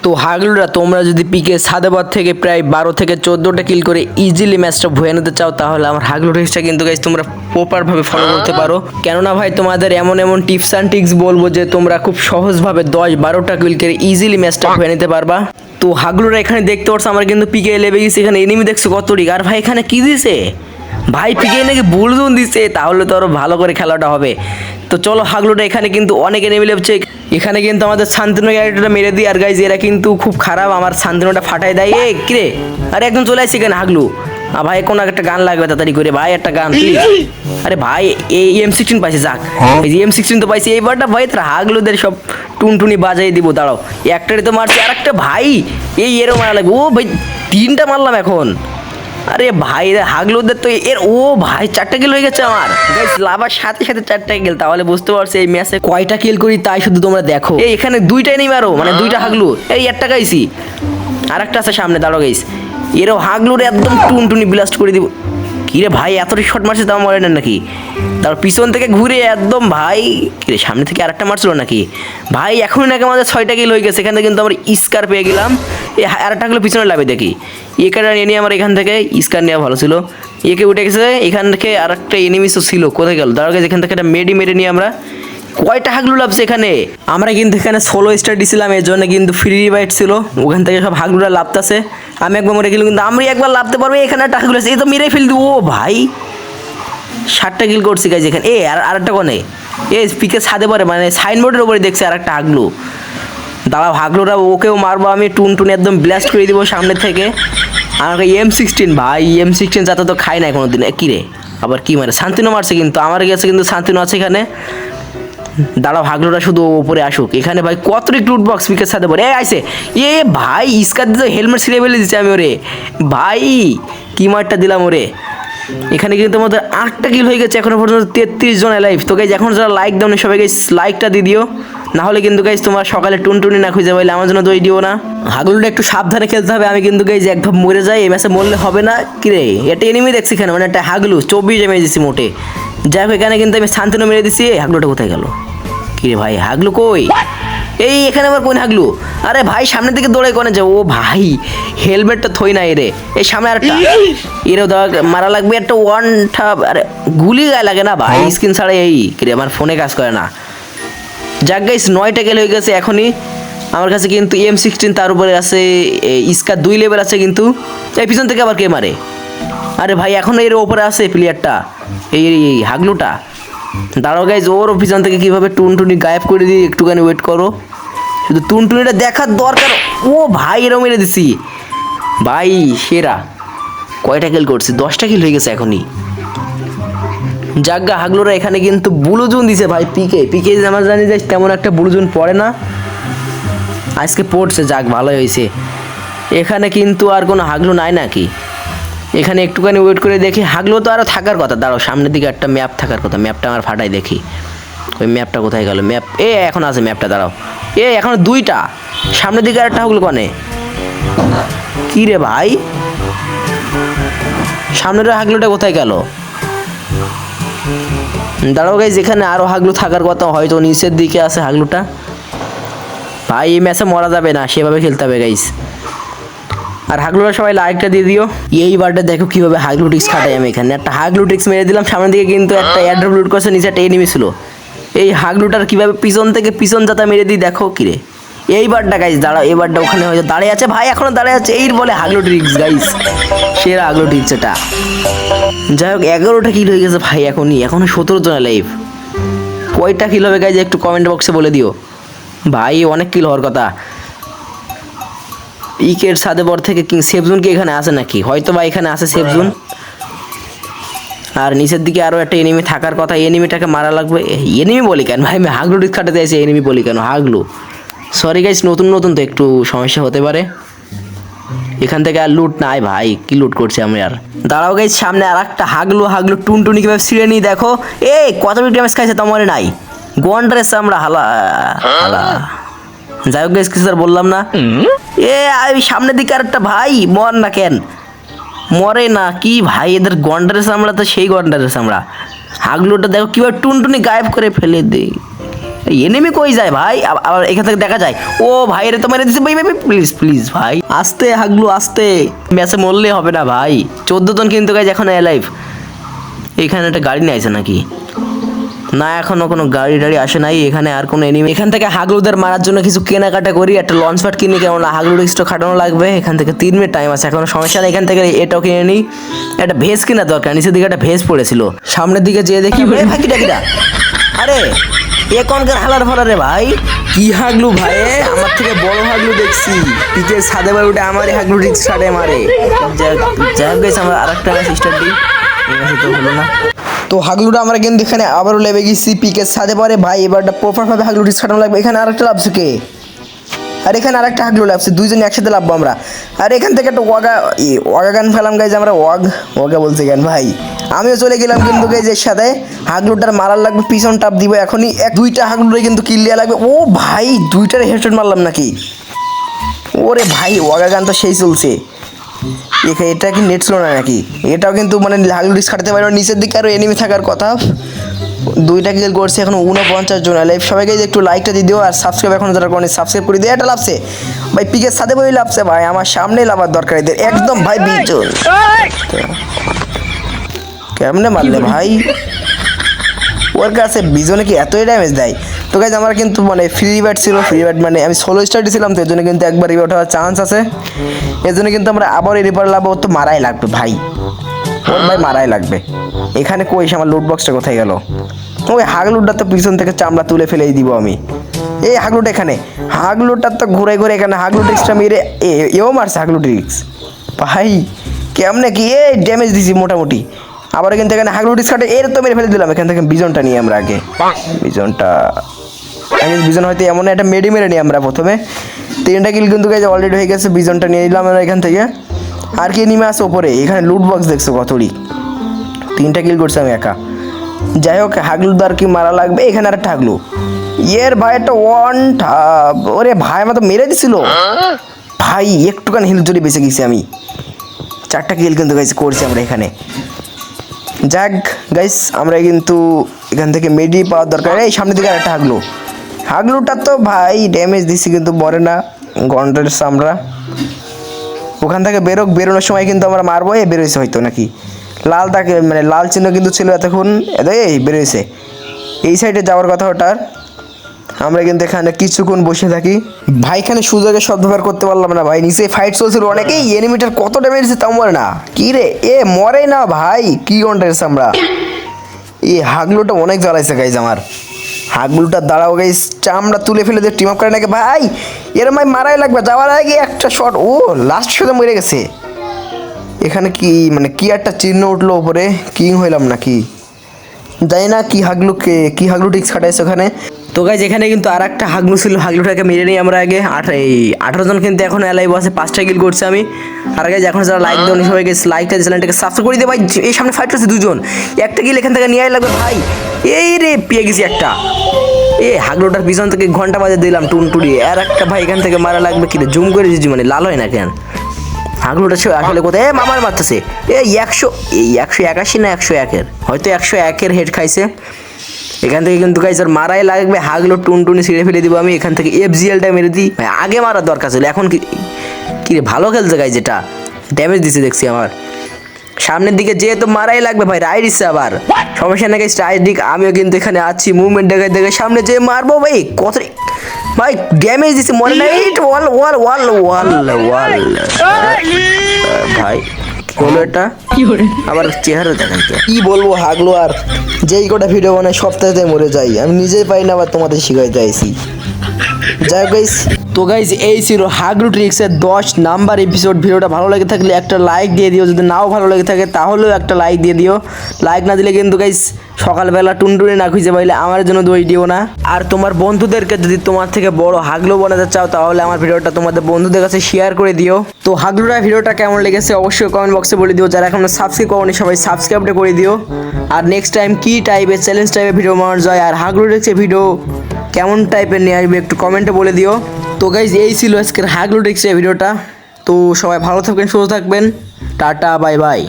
তো হাগলুরা তোমরা যদি পিকে সাদাবাদ থেকে প্রায় 12 থেকে 14টা কিল করে ইজিলি ম্যাচটা ভুয়ে নিতে চাও তাহলে আমার হাগলু টিপসটা কিন্তু গাইস তোমরা প্রপারভাবে ফলো করতে পারো। কেননা ভাই তোমাদের এমন এমন টিপস অ্যান্ড ট্রিক্স বলবো যে তোমরা খুব সহজভাবে 10-12টা কিল করে ইজিলি ম্যাচটা ভুয়ে নিতে পারবা। তো হাগলুরা এখানে দেখতে পাচ্ছ আমরা কিন্তু পিকে লেবে গেছি, এখানে এনিমি দেখছো কতটি, আর ভাই এখানে কি দিছে ভাই, পিকে নাকি বুলজুন দিছে, তাহলে তো আরো ভালো করে খেলাটা হবে। তো চলো হাগলুটা এখানে কিন্তু অনেক এনিমি লেবছে, এখানে কিন্তু আমাদের শান্তনু ক্যারেক্টারটা মেরে দিই। আর গাইজ এরা কিন্তু খুব খারাপ, আমার শান্তনুটা ফাটাই দেয়। এ কিরে, আরে একদম চলে আসছে এখানে হাগলু। ভাই কোনো একটা গান লাগবে তাড়াতাড়ি করে ভাই, একটা গান প্লিজ। আরে ভাই এই M16 পাইছে, যাক এই যে M16 তো পাইছে, এইবারটা ভাই তার হাগলুদের সব টুনটুনি বাজাই দিব। দাঁড়াও, একটারে তো মারছি, আর একটা ভাই এই এরও মারা লাগবে। ও ভাই 3টা মারলাম এখন। আরে ভাই হাগলুদের তো এর, ও ভাই 4টা কিল হয়ে গেছে আমার। গাইস লাভার সাথে সাথে 4টা কিল, তাহলে বুঝতে পারছো এই ম্যাচে কয়টা কিল করি তাই শুধু তোমরা দেখো। এই এখানে 2টাই নেই মারো, মানে 2টা হাগলু, এই একটা গাইছি আর একটা আছে সামনে। দাঁড়াও গাইস, এরও হাগলুরে একদম টুনটুনি ব্লাস্ট করে দিব। কিরে ভাই এতটা শট মারছে তাও মরে না নাকি? তার পিছন থেকে ঘুরে একদম ভাই, কিরে সামনে থেকে আরেকটা মারছিল নাকি ভাই? এখনই নাকি আমাদের 6টা কিল হয়ে গেছে, এখান থেকে কিন্তু আমরা স্কার পেয়ে গেলাম। এই আরেকটা হলো পিছনে লাভে দেখি, এখানে নিয়ে আমার এখান থেকে স্কার নেওয়া ভালো ছিল। একে উঠে গেছে, এখান থেকে আরেকটা এনিমিসও ছিল, কোথায় গেল? দাঁড়া গেছে, এখান থেকে একটা মেডি মেরে নিয়ে আমরা কয়টা হাগলু লাভছে এখানে। আমরা কিন্তু এখানে 16 স্টার দিছিলাম, এর জন্য কিন্তু ফ্রি রিভাইট ছিল, ওখান থেকে সব হাগলুরা লাভতেছে। আমি একবার মরে গেলাম, কিন্তু আমি একবার লাভতে পারবো। এখানে একটা হাগলু আছে, এই তো মেরে ফেল দিব। ও ভাই 7টা কিল করছি গাইজ এখানে। এ আর একটা কোনে, এ পিকে ছাদে পরে মানে সাইনবোর্ডের উপরে দেখছে আর একটা হাগলু। দাঁড়াও হাগলুরা ওকেও মারবো আমি, টুনটুনি একদম ব্লাস্ট করে দিব সামনে থেকে। আমাকে M16 ভাই, M16 যাতে তো খাই না কোনোদিন। কি রে আবার কি মারে, শান্তিনু মারছে কিন্তু আমার কাছে, কিন্তু শান্তিনু আছে এখানে। দাঁড়াও হাগলুরা শুধু উপরে আসুক। এখানে ভাই কত লুট বক্স পিকের সাথে পরে আইছে। এ ভাই স্কার দিয়ে হেলমেট ছিঁড়ে ফেলে দিচ্ছে আমি ওরে, ভাই কি মারটা দিলাম ওরে। এখানে কিন্তু আমাদের 8টা কিল হয়ে গেছে এখনো পর্যন্ত, 33 জন লাইভ। তো গাইজ এখন যারা লাইক দাও না সবাই গাইজ লাইকটা দিয়ে দিও, না হলে কিন্তু গাইজ তোমার সকালে টুনটুনি না খুঁজে পাইলে আমার জন্য দই দিও না। হাগলুটা একটু সাবধানে খেলতে হবে, আমি কিন্তু গাইজ একদম মরে যাই এই ম্যাচে, মরলে হবে না। কিরে এটা এনিমি দেখছি এখানে, মানে একটা হাগলু 24 মেরে দিচ্ছি মোটে। যাই হোক এখানে কিন্তু আমি শান্তনু মেরে দিচ্ছি। হাগলুটা কোথায় গেল? কিরে ভাই হাগলু কই? এই এখানে আবার কোন হাগলু? আরে ভাই সামনের দিকে দৌড়ে কোনে যাও? ও ভাই হেলমেটটা থই না এরে, এই সামনে আরেকটা, এরও মারা লাগবে একটা ওয়ানটা। আরে গুলি গায়ে লাগে না ভাই, স্ক্রিন ছাড়া এই কিরে আমার ফোনে কাজ করে না। যাক গাইস 9টা কিল হয়ে গেছে এখনই আমার কাছে, কিন্তু M16 তার উপরে আছে, স্কার 2 লেভেল আছে কিন্তু। এই পিছন থেকে আবার কে মারে? আরে ভাই এখন এর উপরে আছে প্লেয়ারটা, এই হাগলুটা। দাঁড়াও গাইজ ওর পিছন থেকে কীভাবে টুনটুনি গায়েব করে দিই, একটুখানি ওয়েট করো, শুধু টুনটুনিটা দেখার দরকার। ও ভাই এরও মেরে দিছি ভাই, সেরা। কয়টা কিল করছি? 10টা কিল হয়ে গেছে এখনই। জাগা হাগলুরা এখানে কিন্তু বুলুজুন দিছে ভাই, পিকে আমরা জানি যে তেমন একটা বুলুজুন পড়ে না, আজকে পড়ছে, যাক ভালোই হয়েছে। এখানে কিন্তু আর কোনো হাগলু নাই নাকি? এখানে একটুখানি ওয়েট করে দেখি, হাগলু তো আরও থাকার কথা। দাঁড়াও সামনের দিকে একটা ম্যাপ থাকার কথা, ম্যাপটা আমার ফাটাই দেখি, ওই ম্যাপটা কোথায় গেল? ম্যাপ এখন আছে ম্যাপটা, দাঁড়াও। এখন 2টা, সামনের দিকে আরেকটা হাগলু কনে? কি রে ভাই সামনের হাগলুটা কোথায় গেল? দাঁড়াও গাইজ এখানে আরও হাগলু থাকার কথা, হয়তো নিচের দিকে আছে হাগলুটা। ভাই এই ম্যাচে মরা যাবে না, সেভাবে খেলতে হবে গাইজ। আর হাগলুরা সবাই লাইকটা দিয়ে দিও। এইবারটা দেখো কিভাবে হাগলু টিক্স খাটাই আমি। এখানে একটা হাগলু টিক্স মেরে দিলাম, সামনের দিকে কিন্তু একটা এয়ারড্রপ লুট করছে, নিচে একটা এনিমি ছিল। এই হাগলুটার কিভাবে পিছন থেকে পিছন যাতা মেরে দিই দেখো। কিরে এইবারটা গাইজ, দাঁড়াও এবারটা ওখানে হয়তো দাঁড়িয়ে আছে ভাই, এখনো দাঁড়িয়ে আছে, এই বলে হাগলু টিক্স গাইজ, সেরা হাগলু টিক্স এটা। যাই হোক 11টা কিল হয়ে গেছে ভাই এখনো 17 জন লাইভ। কয়টা কিল হবে গাইজ একটু কমেন্ট বক্সে বলে দিও ভাই, অনেক কিল হওয়ার কথা। পিকের সাথে পর থেকে সেফ জোন কি এখানে আছে নাকি? হয়তো বা এখানে আছে সেফ জোন। আর নিচের দিকে আরও একটা এনিমি থাকার কথা, এনিমিটাকে মারা লাগবে। এনিমি বলি কেন ভাই, আমি হাগলু টিক্স খাটাতে চাইছি, এনিমি বলি কেন? হাগলু, সরি গাইজ নতুন তো একটু সমস্যা হতে পারে। এখান থেকে আর লুট নাই ভাই, কি লুট করছি আমি আর। দাঁড়াও গাইজ সামনে আর একটা হাগলু টুনটুনি কিভাবে ছিঁড়ে নিই দেখো। কত ড্যামেজ খাইছে তোমার নাই? গোয়ান্ডারের আমরা হালা। যাই হোক গাইজ কিছু আর বললাম না। সামনের দিকে আর একটা ভাই, মর না কেন? মরে না কি ভাই, এদের গন্ডারের চামড়া তো সেই গন্ডারের চামড়া। হাগলুটা দেখো কিভাবে টুনটুনি গায়েব করে ফেলে দেই। এনিমি কই যায় ভাই? আবার এখান থেকে দেখা যায়। ও ভাই রে তো মেরে দিছে ভাই, ভাই প্লিজ প্লিজ ভাই আস্তে হাগলু আস্তে, ম্যাচে মরলে হবে না ভাই। 14 জন কিন্তু গাইজ এখন অ্যালাইভ। এখানে একটা গাড়ি নিয়ে আছে নাকি? না এখনো কোনো গাড়ি টাড়ি আসে নাই এখানে, আর কোনো এনিমি। এখান থেকে হাগলুদের মারার জন্য কিছু কেনাকাটা করি, একটা লঞ্চ প্যাড কিনি, কেমন হাগলু রিক্সটা খাটানো লাগবে। এখান থেকে 3 মিনিট টাইম আছে, এখনো সমস্যা নেই। এখান থেকে এটাও কিনে নিই, একটা ভেজ কেনা দরকার। নিচের দিকে একটা ভেজ পড়েছিল, সামনের দিকে যেয়ে দেখি ফাঁকিটা কিটা। আরে এ কোনকার হালার ফালার রে ভাই? কি হাগলু ভাই, আমার থেকে বড় হাগলু দেখছি। পিকে ছাদে বাই উঠে আমারই হাগলু রিক্স ছাড়ে মারে। যাই হোক আমরা আরেকটা ম্যাচ স্টার্ট দিই। তো হলো না, তো হাগলুটা আমরা কিন্তু এখানে আবারও লেবে গেছি পিকের সাথে পরে ভাই। এবারটা প্রপারভাবে হাগলু রিস্ক খাটানো লাগবে। এখানে আরেকটা লাভছে কে? আর এখানে আরেকটা হাগলু লাগছে, দুইজনে একসাথে লাভবো আমরা। আর এখান থেকে একটা ওয়াগা গান ফেলাম গাইজ আমরা। ওয়াগা বলছে কেন ভাই? আমিও চলে গেলাম কিন্তু গাইজের সাথে। হাগলুটার মারার লাগবে, পিছন টাপ দিব এখনই। দুইটা হাগলুরে কিন্তু কিল দেওয়া লাগবে। ও ভাই দুইটার হেডশট মারলাম নাকি? ওরে ভাই ওয়াগা গান তো সেই চলছে। এটা কি নেট ছিল না নাকি? এটাও কিন্তু মানে হাগলু রিস্ক খাটাতে পারে। নিচের দিকে আরও এনিমি থাকার কথা। দুইটা কিল করছে, এখন 49 জন লাইভ। সবাইকে একটু লাইকটা দিয়ে দিও, আর সাবস্ক্রাইব এখন যারা করেনি সাবস্ক্রাইব করে দিয়ে। এটা লাভছে ভাই, পিকের সাথে বই লাভছে ভাই, আমার সামনেই লাভার দরকার এদের একদম ভাই। 20 জন কেমনে মারলে ভাই? ওর কাছে বিজনে কি এতই ড্যামেজ দেয়? তো গাইজ আমার কিন্তু মানে ফ্রি ব্যাট ছিল, ফ্রি ব্যাট মানে আমি সোলো স্টার্ট ছিলাম, তো এর জন্য কিন্তু একবার রিভার্ট হওয়ার চান্স আছে। এর জন্য কিন্তু আমরা আবার রিভার লাভ, ওর তো মারাই লাগবে ভাই, ওর ভাই মারাই লাগবে। এখানে কই আমার লুট বক্সটা কোথায় গেল? ওই হাগলুটা তো পিছন থেকে চামড়া তুলে ফেলেই দিব আমি। এই হাগলুটা এখানে, হাগলুটা তো ঘুরে ঘুরে এখানে হাগলু ট্রিক্সটা মেরে এও মারছে হাগলু ট্রিক্স ভাই। কেমনে কি এ ড্যামেজ দিছি মোটামুটি। আবার কিন্তু এখানে হাগলু রিস্ক খাটে এর তো মেরে ফেলে দিলাম। এখান থেকে বিজনটা নিয়ে আমরা আগে, বিজন হয়তো এমন একটা মেরে নিই আমরা প্রথমে। 3টা কিল কিন্তু অলরেডি হয়ে গেছে, বিজনটা নিয়ে নিলাম আমরা এখান থেকে। আর কি নেমে আসে ওপরে? এখানে লুট বক্স দেখছো কতটি? 3টা কিল করছি আমি একা। যাই হোক হাগলুদার কি মারা লাগবে। এখানে আর একটা হাগলু, এর ভাই একটা ওয়ান ঠাপ। ওরে ভাই আমার তো মেরে দিছিল ভাই, একটুখানি হিল জড়ি বেঁচে গেছি আমি। 4টা কিল কিন্তু গাইস করছি আমরা এখানে। যাক গাইস আমরা কিন্তু এখান থেকে মেডি পাওয়ার দরকার। এই সামনের দিকে আরেকটা হাগলু, হাগলুটা তো ভাই ড্যামেজ দিছি কিন্তু মরে না। গন্ডের আমরা ওখান থেকে বেরোনোর সময় কিন্তু আমরা মারবো। বেরোইছে হয়তো নাকি লাল তাকে মানে লাল চিহ্ন কিন্তু ছিল এতক্ষণ। এই বেরোইছে এই সাইডে যাওয়ার কথা ওটার। আমরা কিন্তু এখানে কিছুক্ষণ বসে থাকি ভাই। এখানে সুযোগে শব্দ ব্যবহার করতে পারলাম না ভাই, নিচে ফাইট চলছিল অনেকেই। এনিমিটার কত ড্যামেজ দিচ্ছে তাও মরে না। কি রে এ মরে না ভাই, কি গন্ডের আমরা। এই হাগলুটা অনেক জ্বালাইছে গাইজ আমার। হাগলুটা দাঁড়াও গাইজ, চামড়া তুলে ফেলে দিয়ে টিম আপ করে নাকি ভাই। এরম ভাই মারাই লাগবে। যাওয়ার আগে একটা শট, ও লাস্ট শটে মরে গেছে। এখানে কি মানে কি একটা চিহ্ন উঠলো উপরে, কিং হইলাম নাকি জানি না। কি হাগলু টিক্স খাটাইছে ওখানে। তো গাইজ এখানে কিন্তু আর একটা হাগলু ছিল, হাগলুটাকে মেরে নিই আমরা আগে। 18 জন কিন্তু এখন অ্যালাইভ আছে, 5টা কিল করছে আমি। আর গাইজ এখন যারা লাইক দেওয়া সবাইকে লাইকটা চ্যানেলটাকে সাবস্ক্রাইব করে দিয়ে ভাই। এই সামনে ফাইট করছে 2 জন, একটা কিল এখান থেকে নিয়ে লাগবে ভাই। এই রে পেয়ে গেছি একটা। হাগলুটার পিছন থেকে ঘন্টা বাজে দিলাম টুনটুরি। আর একটা ভাই এখান থেকে মারা লাগবে। কি রে জুম করে দিচ্ছি মানে লাল হয় না কেন? হাগলুটা আসলে কোথায়? মামার মারতেছে। 181 না 101-এর, হয়তো 101-এর হেড খাইছে। এখান থেকে কিন্তু গাইস আর মারাই লাগবে। হাগলু টুনটুনি ছিঁড়ে ফেলে দিব আমি। এখান থেকে FGLটা মেরে দিই ভাই, আগে মারার দরকার ছিল। এখন কি রে ভালো খেলছে গাইস, যেটা ড্যামেজ দিছে দেখছি আমার। সামনের দিকে যেহেতু মারাই লাগবে ভাই, রাইট দিচ্ছে আবার। সমস্যা না গাইস, রাইট দিক আমিও কিন্তু এখানে আছি। মুভমেন্ট দেখে সামনে যে মারবো ভাই। কত ভাই ড্যামেজ দিছে, মনে নাই। ওয়াল ভাই হলো এটা আবার চেহারা দেখেন। কি বলবো হাগলু আর যেই কটা ভিডিও বানাই সপ্তাহে মরে যাই, আমি নিজেই পাই না আবার তোমাদের শিখাইতে আইছি। যাই গাইস, তো গাইস এই ছিল হাগলু ট্রিক্সের 10 নাম্বার এপিসোড। ভিডিওটা ভালো লাগে থাকলে একটা লাইক দিয়ে দিও, যদি নাও ভালো লাগে থাকে তাহলেও একটা লাইক দিয়ে দিও। লাইক না দিলে কিন্তু গাইস সকালবেলা টুনটুনি না খুঁজে পাইলে আমার জন্য দই দিও না। আর তোমার বন্ধুদেরকে যদি তোমার থেকে বড় হাগলু বানাতে চাও তাহলে আমার ভিডিওটা তোমাদের বন্ধুদের কাছে শেয়ার করে দিও। তো হাগলুরা ভিডিওটা কেমন লেগেছে অবশ্যই কমেন্ট বক্সে বলে দিও। যারা এখনো সাবস্ক্রাইব করোনি সবাই সাবস্ক্রাইবটা করে দিও। আর নেক্সট টাইম কি টাইপের চ্যালেঞ্জ টাইপের ভিডিও বানানো যায় আর হাগলু ট্রিক্সের ভিডিও কেমন টাইপের নিয়ে আসবে একটু কমেন্টে বলে দিও। তো গাইজ এই ছিল আজকের হাগলু ট্রিক্সের ভিডিওটা। তো সবাই ভালো থাকবেন, সুস্থ থাকবেন, টাটা বাই বাই।